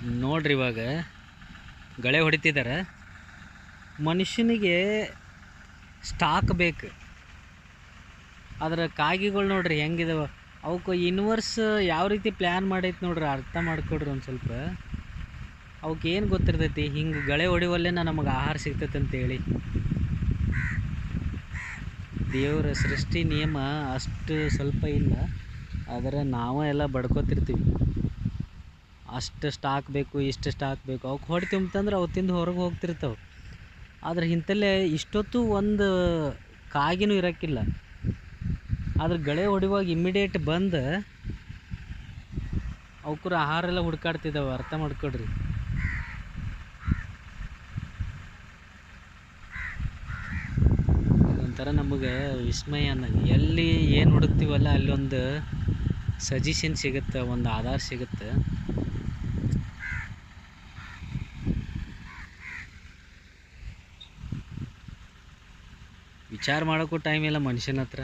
ನೋಡ್ರಿ ಇವಾಗ ಗಳೆ ಹೊಡಿತಿದ್ದಾರೆ. ಮನುಷ್ಯನಿಗೆ ಸ್ಟಾಕ್ ಬೇಕು. ಅದರ ಕಾಗಿಗಳು ನೋಡ್ರಿ ಹೆಂಗಿದಾವ. ಅವಕ್ಕೆ ಯೂನಿವರ್ಸ್ ಯಾವ ರೀತಿ ಪ್ಲ್ಯಾನ್ ಮಾಡೈತೆ ನೋಡ್ರಿ, ಅರ್ಥ ಮಾಡ್ಕೊಡ್ರಿ ಒಂದು ಸ್ವಲ್ಪ. ಅವಕ್ಕೆ ಏನು ಗೊತ್ತಿರ್ತೈತಿ, ಹಿಂಗೆ ಗಳೆ ಹೊಡಿವಲ್ಲೇ ನಮಗೆ ಆಹಾರ ಸಿಗ್ತೈತೆ ಅಂತೇಳಿ. ದೇವರ ಸೃಷ್ಟಿ ನಿಯಮ ಅಷ್ಟು ಸ್ವಲ್ಪ ಇಲ್ಲ, ಆದರೆ ನಾವು ಎಲ್ಲ ಬಡ್ಕೋತಿರ್ತೀವಿ. ಅಷ್ಟು ಸ್ಟಾಕ್ ಬೇಕು, ಇಷ್ಟು ಸ್ಟಾಕ್ ಬೇಕು. ಅವಕ್ಕೆ ಹೊಟ್ಟೆ ತುಂಬ್ತಂದ್ರೆ ಅವು ತಿಂದು ಹೊರಗೆ ಹೋಗ್ತಿರ್ತಾವೆ. ಆದರೆ ಇಂಥಲ್ಲೇ ಇಷ್ಟೊತ್ತು ಒಂದು ಕಾಗಿನೂ ಇರೋಕ್ಕಿಲ್ಲ. ಆದ್ರೆ ಗಳೆ ಹೊಡಿವಾಗ ಇಮ್ಮಿಡಿಯೇಟ್ ಬಂದು ಅವಕ್ಕರ ಆಹಾರ ಎಲ್ಲ ಹುಡ್ಕಾಡ್ತಿದ್ದಾವೆ. ಅರ್ಥ ಮಾಡ್ಕೊಡ್ರಿ. ಒಂಥರ ನಮಗೆ ವಿಸ್ಮಯ ಅನ್ನಂಗೆ. ಎಲ್ಲಿ ಏನು ಹುಡುಕ್ತೀವಲ್ಲ ಅಲ್ಲಿ ಒಂದು ಸಜೆಷನ್ ಸಿಗುತ್ತೆ, ಒಂದು ಆಧಾರ ಸಿಗುತ್ತೆ. ವಿಚಾರ ಮಾಡೋಕ್ಕೂ ಟೈಮ್ ಇಲ್ಲ ಮನುಷ್ಯನ ಹತ್ರ.